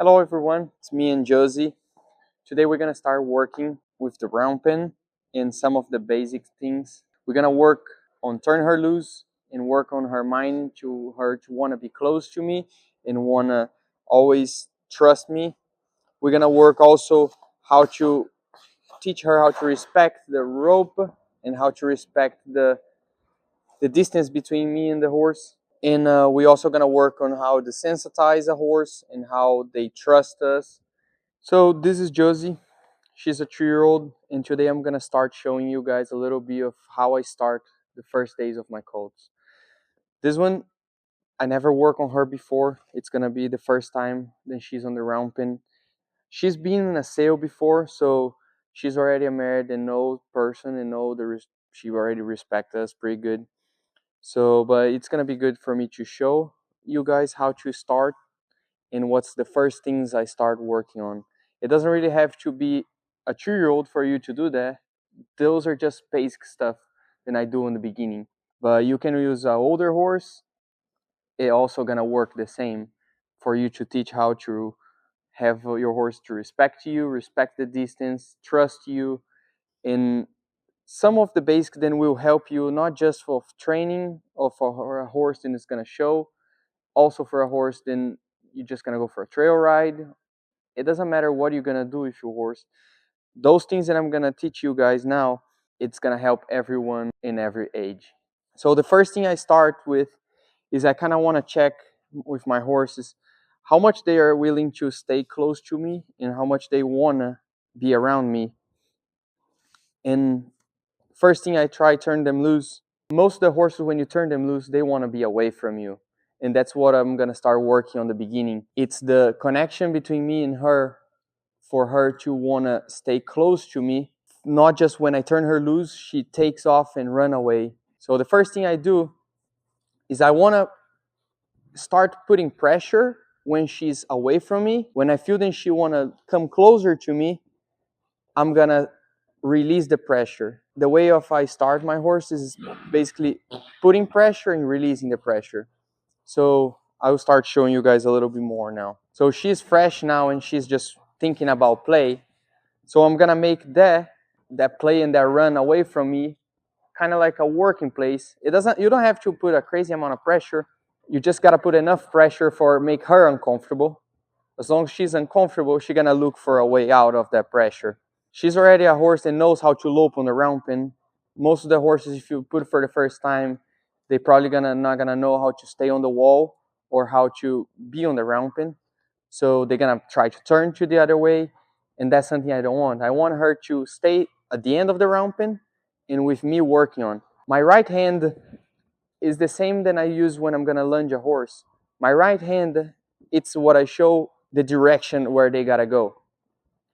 Hello everyone, it's me and Josie. Today we're gonna start working with the round pen and some of the basic things. We're gonna work on turn her loose and work on her mind to her to wanna be close to me and wanna always trust me. We're gonna work also how to teach her how to respect the rope and how to respect the distance between me and the horse. And we're also gonna work on how to sensitize a horse and how they trust us. So this is Josie. She's a 3-year-old, and today I'm gonna start showing you guys a little bit of how I start the first days of my colts. This one, I never worked on her before. It's gonna be the first time that she's on the round pen. She's been in a sale before, so she's already a married and know person and know she already respects us pretty good. So, but it's gonna be good for me to show you guys how to start and what's the first things I start working on. It doesn't really have to be a 3-year-old for you to do that. Those are just basic stuff that I do in the beginning. But you can use an older horse. It also gonna work the same for you to teach how to have your horse to respect you, respect the distance, trust you. And some of the basics then will help you not just for training or for a horse then it's gonna show, also for a horse then you're just gonna go for a trail ride. It doesn't matter what you're gonna do with your horse. Those things that I'm gonna teach you guys now, it's gonna help everyone in every age. So the first thing I start with is I kind of want to check with my horses how much they are willing to stay close to me and how much they wanna be around me. And first thing I try turn them loose. Most of the horses, when you turn them loose, they want to be away from you. And that's what I'm gonna start working on the beginning. It's the connection between me and her for her to want to stay close to me. Not just when I turn her loose, she takes off and run away. So the first thing I do is I want to start putting pressure when she's away from me. When I feel that she want to come closer to me, I'm going to release the pressure. The way of I start my horse is basically putting pressure and releasing the pressure. So I will start showing you guys a little bit more now. So she's fresh now and she's just thinking about play. So I'm gonna make that play and that run away from me kind of like a working place. You don't have to put a crazy amount of pressure. You just gotta put enough pressure for make her uncomfortable. As long as she's uncomfortable, she's gonna look for a way out of that pressure. She's already a horse that knows how to lope on the round pen. Most of the horses, if you put it for the first time, they probably not gonna know how to stay on the wall or how to be on the round pen. So they're gonna try to turn to the other way, and that's something I don't want. I want her to stay at the end of the round pen and with me working on. My right hand is the same that I use when I'm gonna lunge a horse. My right hand, it's what I show the direction where they gotta go.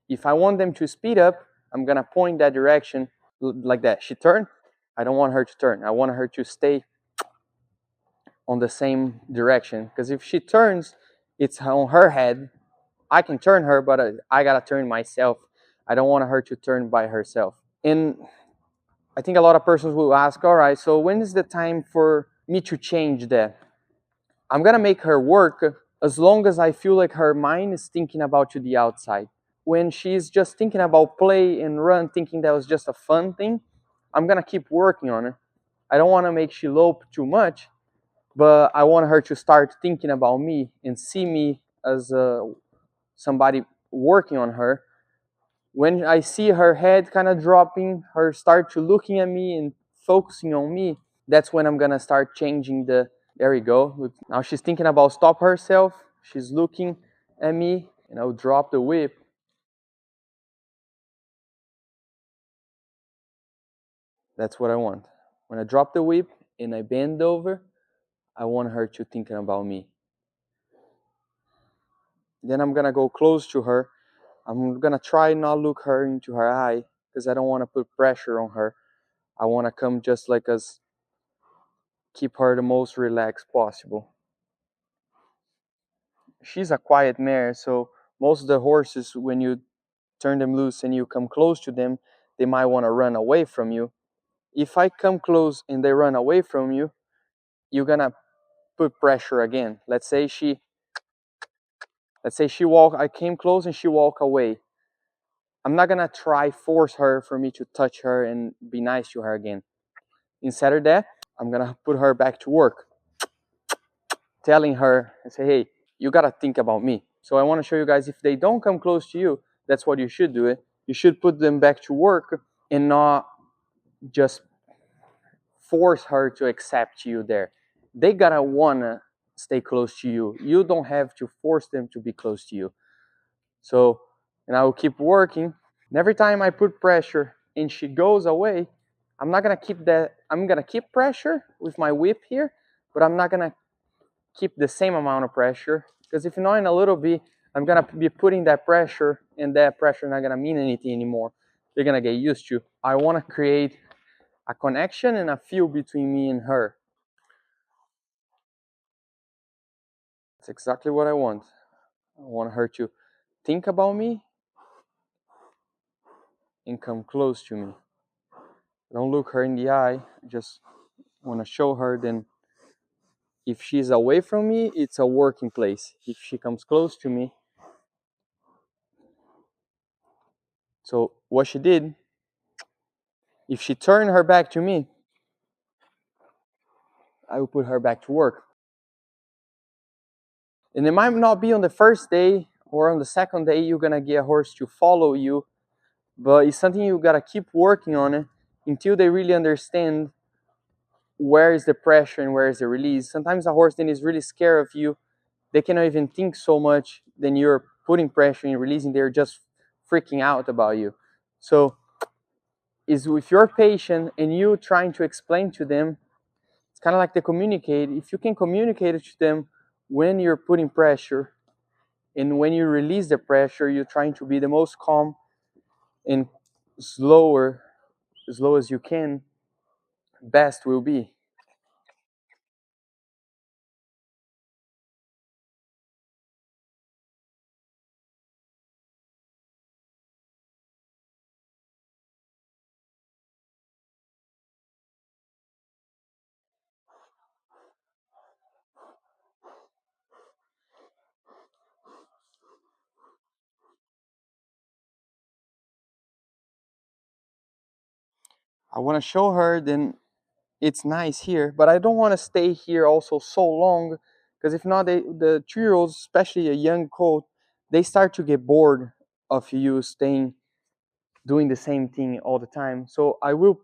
If I want them to speed up, I'm gonna point that direction like that. She turned, I don't want her to turn. I want her to stay on the same direction, because if she turns, it's on her head. I can turn her, but I gotta turn myself. I don't want her to turn by herself. And I think a lot of persons will ask, all right, so when is the time for me to change that? I'm gonna make her work as long as I feel like her mind is thinking about to the outside. When she's just thinking about play and run, thinking that was just a fun thing, I'm gonna keep working on her. I don't wanna make she lope too much, but I want her to start thinking about me and see me as somebody working on her. When I see her head kind of dropping, her start to looking at me and focusing on me, that's when I'm gonna start changing the, there we go. Now she's thinking about stop herself. She's looking at me, and I'll drop the whip. That's what I want. When I drop the whip and I bend over, I want her to thinking about me. Then I'm gonna go close to her. I'm gonna try not look her into her eye because I don't want to put pressure on her. I want to come just like us, keep her the most relaxed possible. She's a quiet mare, so most of the horses, when you turn them loose and you come close to them, they might want to run away from you. If I come close and they run away from you, you're gonna put pressure again. Let's say Let's say I came close and she walked away. I'm not gonna try force her for me to touch her and be nice to her again. Instead of that, I'm gonna put her back to work, telling her and say, hey, you gotta think about me. So I wanna show you guys, if they don't come close to you, that's what you should do it. You should put them back to work and not just force her to accept you there. They gotta wanna stay close to you. You don't have to force them to be close to you. So, and I will keep working. And every time I put pressure and she goes away, I'm not gonna keep that. I'm gonna keep pressure with my whip here, but I'm not gonna keep the same amount of pressure, because if not, in a little bit, I'm gonna be putting that pressure, and that pressure not gonna mean anything anymore. They're gonna get used to. I wanna create a connection and a feel between me and her. That's exactly what I want. I want her to think about me and come close to me. Don't look her in the eye. Just want to show her, then if she's away from me, it's a working place. If she comes close to me. So what she did, if she turned her back to me, I will put her back to work. And it might not be on the first day or on the second day you're gonna get a horse to follow you, but it's something you gotta keep working on it until they really understand where is the pressure and where is the release. Sometimes a horse then is really scared of you. They cannot even think so much, then you're putting pressure and releasing, they're just freaking out about you. So is if you're patient and you trying to explain to them, it's kind of like they communicate. If you can communicate it to them when you're putting pressure and when you release the pressure, you're trying to be the most calm and slow as you can, best will be. I want to show her, then it's nice here, but I don't want to stay here also so long, because if not, the 2-year-olds, especially a young colt, they start to get bored of you staying doing the same thing all the time. So I will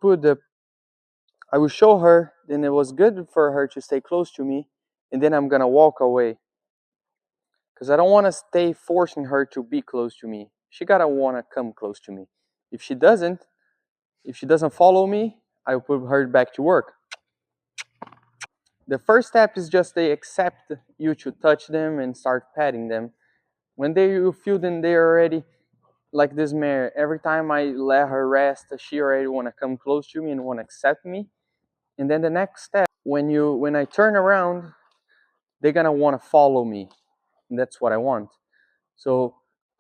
show her, then it was good for her to stay close to me, and then I'm gonna walk away, because I don't want to stay forcing her to be close to me. She gotta want to come close to me. If she doesn't follow me, I will put her back to work. The first step is just they accept you to touch them and start petting them. When you feel them, they're already like this mare. Every time I let her rest, she already want to come close to me and want to accept me. And then the next step, when I turn around, they're gonna want to follow me, and that's what I want. So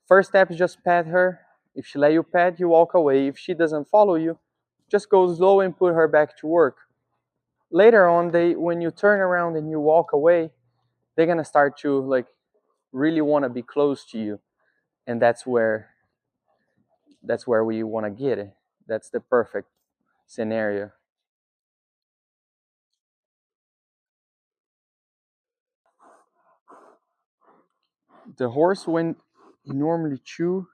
first step is just pet her. If she let you pet, you walk away. If she doesn't follow you, just go slow and put her back to work. Later on, when you turn around and you walk away, they're gonna start to like really want to be close to you, and that's where we want to get it. That's the perfect scenario. The horse, when he normally chew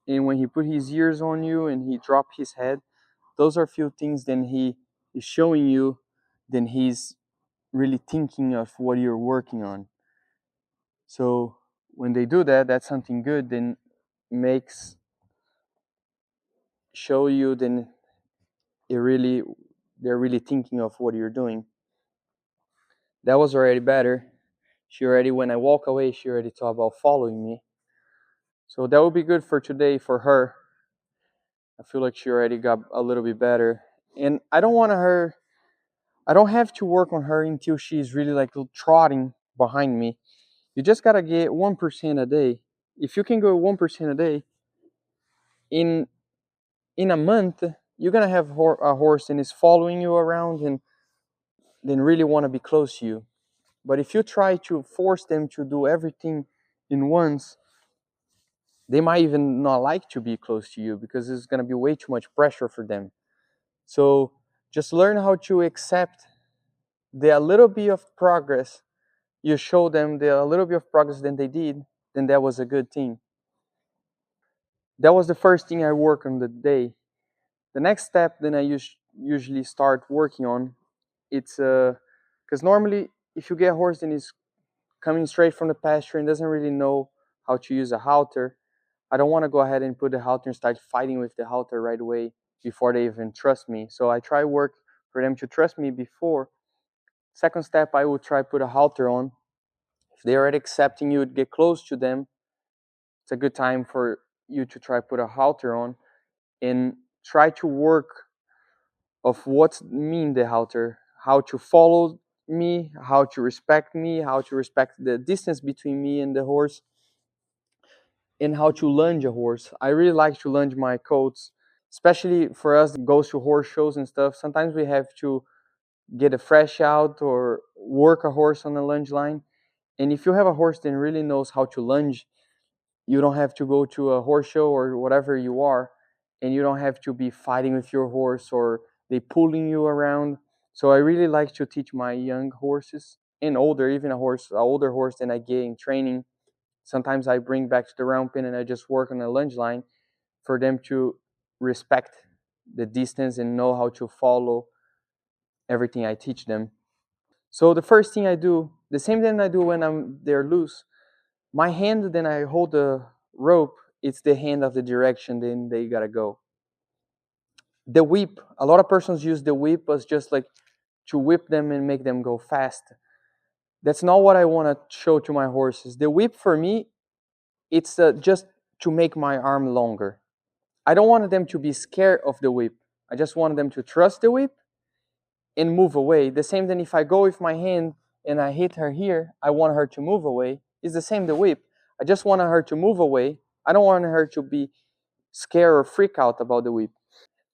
and when he put his ears on you and he drop his head, those are few things then he is showing you, then he's really thinking of what you're working on. So when they do that, that's something good, then makes show you, then they're really thinking of what you're doing. That was already better. She already, when I walk away, she already thought about following me. So that would be good for today for her. I feel like she already got a little bit better. And I don't have to work on her until she's really like trotting behind me. You just gotta get 1% a day. If you can go 1% a day, in a month, you're gonna have a horse and is following you around and then really want to be close to you. But if you try to force them to do everything in once, they might even not like to be close to you because it's going to be way too much pressure for them. So just learn how to accept the little bit of progress you show them, the little bit of progress that they did, then that was a good thing. That was the first thing I work on the day. The next step then I usually start working on, it's because normally if you get a horse and it's coming straight from the pasture and doesn't really know how to use a halter, I don't want to go ahead and put the halter and start fighting with the halter right away before they even trust me. So I try work for them to trust me before. Second step, I will try put a halter on. If they're already accepting you to get close to them, it's a good time for you to try put a halter on and try to work of what's mean the halter, how to follow me, how to respect me, how to respect the distance between me and the horse, and how to lunge a horse. I really like to lunge my colts, especially for us that goes to horse shows and stuff. Sometimes we have to get a fresh out or work a horse on a lunge line. And if you have a horse that really knows how to lunge, you don't have to go to a horse show or whatever you are, and you don't have to be fighting with your horse or they pulling you around. So I really like to teach my young horses and older, even an older horse than I get in training. Sometimes I bring back to the round pen and I just work on a lunge line for them to respect the distance and know how to follow everything I teach them. So the first thing I do, the same thing I do when they're loose, my hand, then I hold the rope, it's the hand of the direction, then they gotta go. The whip, a lot of persons use the whip as just like to whip them and make them go fast. That's not what I want to show to my horses. The whip for me, it's just to make my arm longer. I don't want them to be scared of the whip. I just want them to trust the whip and move away. The same thing if I go with my hand and I hit her here, I want her to move away. It's the same the whip. I just want her to move away. I don't want her to be scared or freak out about the whip.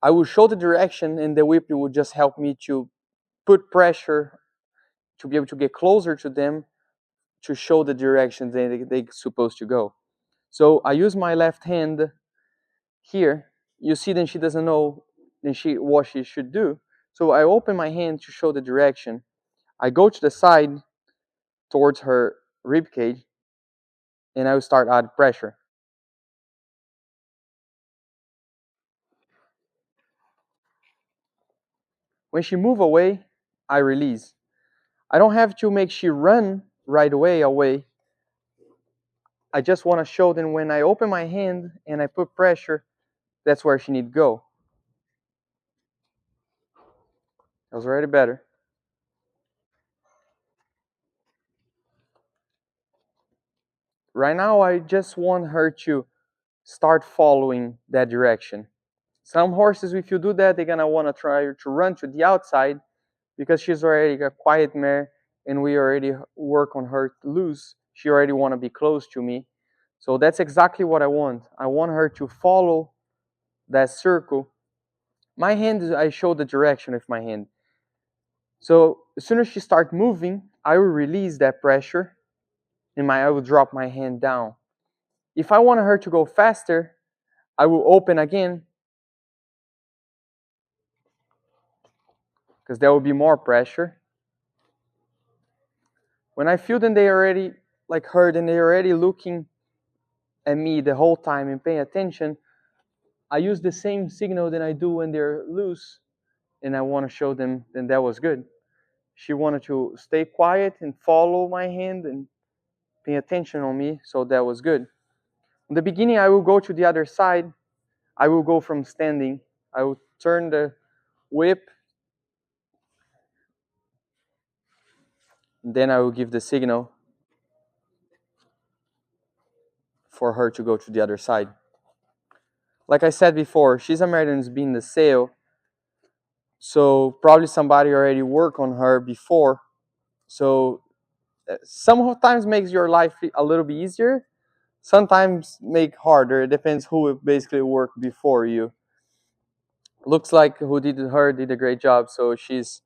I will show the direction and the whip will just help me to put pressure to be able to get closer to them to show the direction they're supposed to go. So I use my left hand here. You see then she doesn't know what she should do. So I open my hand to show the direction. I go to the side towards her rib cage and I will start add pressure. When she move away, I release. I don't have to make she run right away. I just want to show them when I open my hand and I put pressure, that's where she need to go. That was already better. Right now, I just want her to start following that direction. Some horses, if you do that, they're gonna want to try to run to the outside because she's already a quiet mare and we already work on her loose. She already want to be close to me. So that's exactly what I want. I want her to follow that circle. My hand, I show the direction with my hand. So as soon as she starts moving, I will release that pressure and I will drop my hand down. If I want her to go faster, I will open again because there will be more pressure. When I feel that they already heard and they're already looking at me the whole time and paying attention, I use the same signal that I do when they're loose and I want to show them that that was good. She wanted to stay quiet and follow my hand and pay attention on me, so that was good. In the beginning, I will go to the other side. I will go from standing. I will turn the whip. Then I will give the signal for her to go to the other side. Like I said before, she's American's been the sale, so probably somebody already worked on her before. So sometimes makes your life a little bit easier, sometimes make harder. It depends who basically worked before you. Looks like who did her did a great job, so she's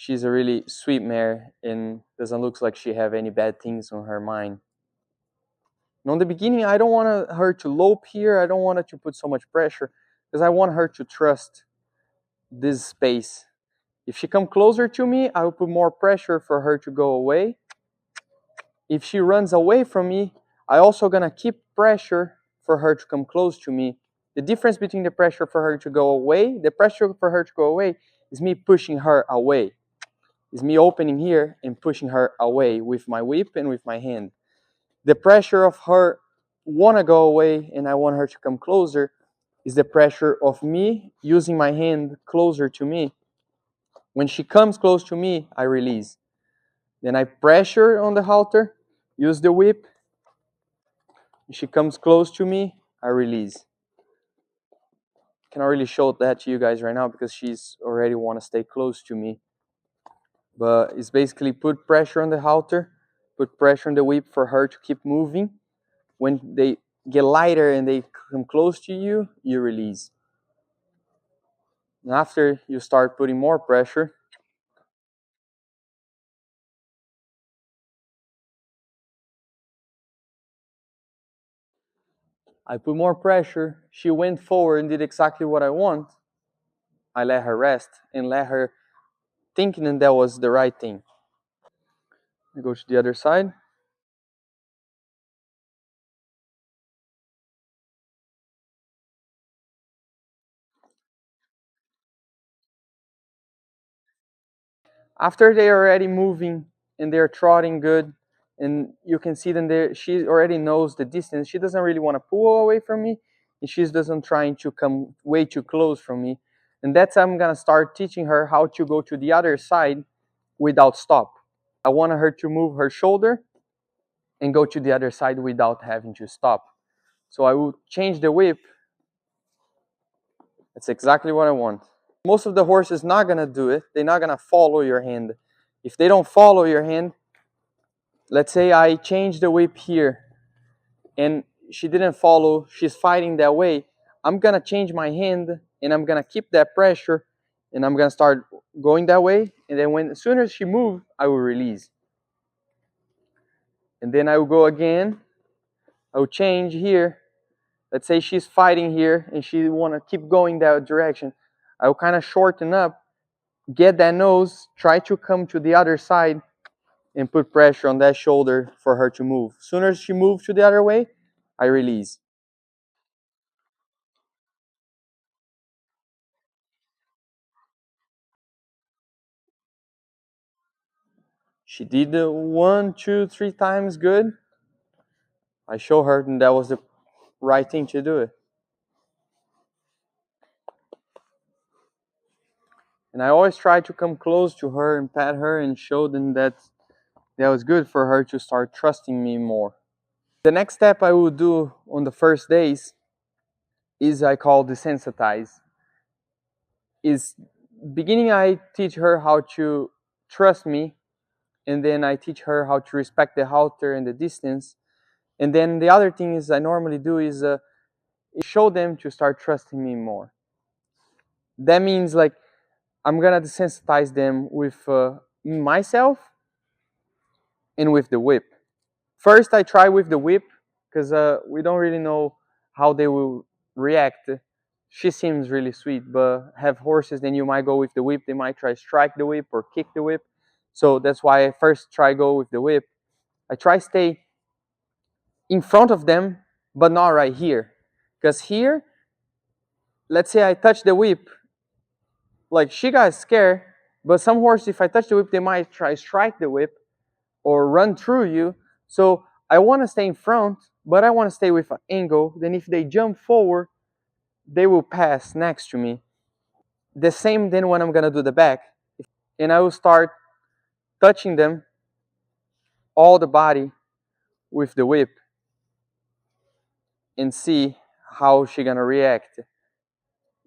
a really sweet mare and doesn't look like she have any bad things on her mind. And on the beginning, I don't want her to lope here. I don't want her to put so much pressure because I want her to trust this space. If she comes closer to me, I will put more pressure for her to go away. If she runs away from me, I also gonna keep pressure for her to come close to me. The difference between the pressure for her to go away, the pressure for her to go away is me pushing her away. Is me opening here and pushing her away with my whip and with my hand. The pressure of her wanna go away and I want her to come closer is the pressure of me using my hand closer to me. When she comes close to me, I release. Then I pressure on the halter, use the whip. When she comes close to me, I release. Cannot really show that to you guys right now because she's already want to stay close to me. But it's basically put pressure on the halter, put pressure on the whip for her to keep moving. When they get lighter and they come close to you, you release. And after you start putting more pressure, I put more pressure. She went forward and did exactly what I want. I let her rest and let her thinking that that was the right thing. I go to the other side. After they're already moving and they're trotting good, and you can see them there, she already knows the distance. She doesn't really want to pull away from me, and she doesn't trying to come way too close from me. And that's how I'm gonna start teaching her how to go to the other side without stop. I want her to move her shoulder and go to the other side without having to stop. So I will change the whip. That's exactly what I want. Most of the horses not gonna do it. They're not gonna follow your hand. If they don't follow your hand, let's say I change the whip here and she didn't follow, she's fighting that way, I'm gonna change my hand and I'm gonna keep that pressure and I'm gonna start going that way, and then as soon as she moves, I will release. And then I will go again, I will change here. Let's say she's fighting here and she wanna keep going that direction. I will kind of shorten up, get that nose, try to come to the other side and put pressure on that shoulder for her to move. As soon as she moves to the other way, I release. She did 1, 2, 3 times good. I show her and that was the right thing to do it. And I always try to come close to her and pat her and show them that that was good for her to start trusting me more. The next step I will do on the first days is I call desensitize. Is beginning I teach her how to trust me, and then I teach her how to respect the halter and the distance. And then the other thing is I normally do is show them to start trusting me more. That means like I'm gonna desensitize them with myself and with the whip. First I try with the whip because we don't really know how they will react. She seems really sweet, but have horses, then you might go with the whip. They might try strike the whip or kick the whip. So that's why I first try go with the whip. I try stay in front of them, but not right here. Because here, let's say I touch the whip, like she got scared, but some horses, if I touch the whip, they might try strike the whip or run through you. So I want to stay in front, but I want to stay with an angle. Then if they jump forward, they will pass next to me. The same then when I'm going to do the back. And I will start touching them, all the body, with the whip and see how she's going to react.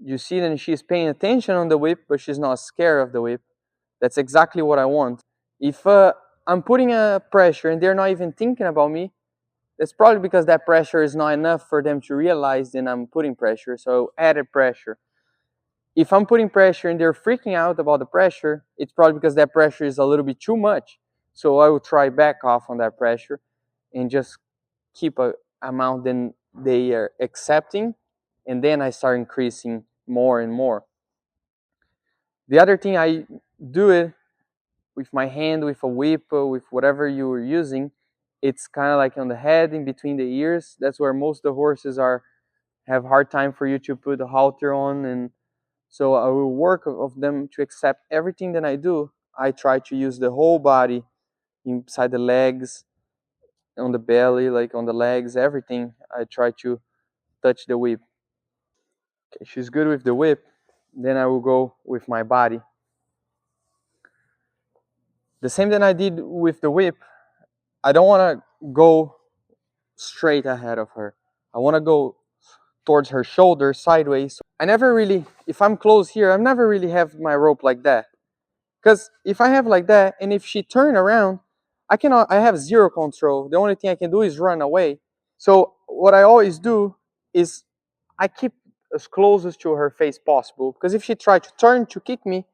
You see that she's paying attention on the whip, but she's not scared of the whip. That's exactly what I want. If I'm putting a pressure and they're not even thinking about me, that's probably because that pressure is not enough for them to realize that I'm putting pressure, so added pressure. If I'm putting pressure and they're freaking out about the pressure, it's probably because that pressure is a little bit too much. So I will try back off on that pressure and just keep a amount than they are accepting, and then I start increasing more and more. The other thing, I do it with my hand, with a whip, with whatever you were using. It's kind of like on the head, in between the ears. That's where most of the horses have hard time for you to put the halter on. And so I will work of them to accept everything that I do. I try to use the whole body, inside the legs, on the belly, like on the legs, everything. I try to touch the whip. Okay, she's good with the whip. Then I will go with my body. The same that I did with the whip. I don't want to go straight ahead of her. I want to go towards her shoulder, sideways. I never really, if I'm close here, I've never really have my rope like that. Because if I have like that, and if she turn around, I have zero control. The only thing I can do is run away. So what I always do is I keep as close as to her face possible. Because if she try to turn to kick me,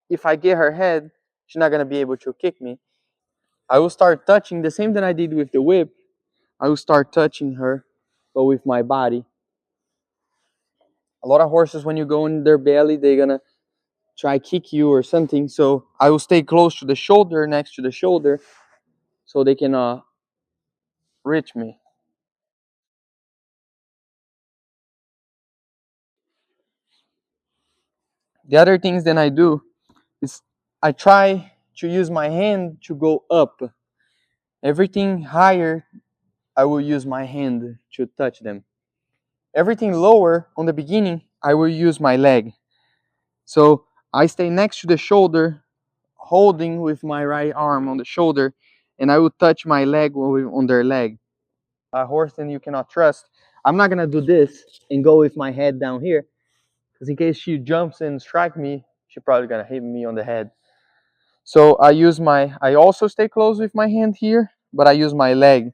if I get her head, she's not going to be able to kick me. I will start touching the same that I did with the whip. I will start touching her, but with my body. A lot of horses, when you go in their belly, they're gonna try kick you or something. So I will stay close to the shoulder, next to the shoulder, so they can reach me. The other things that I do is I try to use my hand to go up. Everything higher, I will use my hand to touch them. Everything lower, on the beginning, I will use my leg. So I stay next to the shoulder, holding with my right arm on the shoulder, and I will touch my leg on their leg. A horse that you cannot trust, I'm not gonna do this and go with my head down here, because in case she jumps and strike me, she probably gonna hit me on the head. So I also stay close with my hand here, but I use my leg.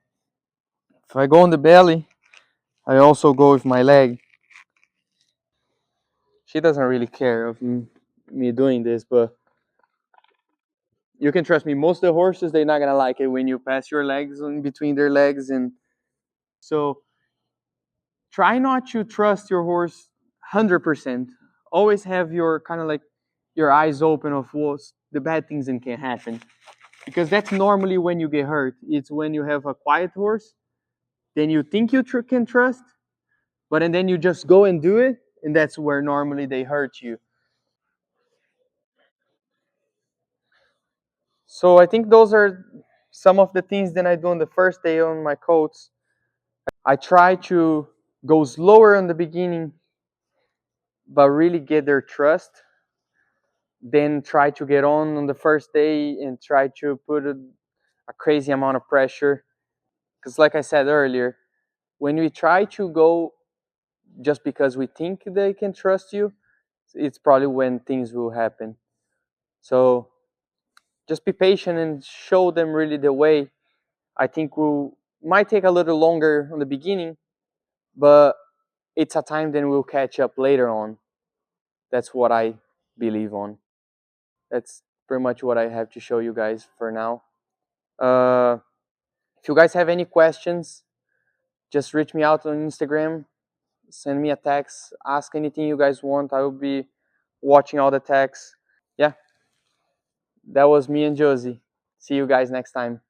If I go on the belly, I also go with my leg. She doesn't really care of me doing this, but you can trust me. Most of the horses, they're not gonna like it when you pass your legs in between their legs, and so try not to trust your horse 100%. Always have your kind of like your eyes open of what's the bad things that can happen, because that's normally when you get hurt. It's when you have a quiet horse, then you think you can trust, but and then you just go and do it, and that's where normally they hurt you. So I think those are some of the things that I do on the first day on my colts. I try to go slower in the beginning, but really get their trust. Then try to get on the first day and try to put a crazy amount of pressure. Because like I said earlier, when we try to go just because we think they can trust you, it's probably when things will happen. So just be patient and show them really the way. I think might take a little longer on the beginning, but it's a time then we'll catch up later on. That's what I believe on. That's pretty much what I have to show you guys for now. If you guys have any questions, just reach me out on Instagram, send me a text, ask anything you guys want. I will be watching all the texts. Yeah, that was me and Josie. See you guys next time.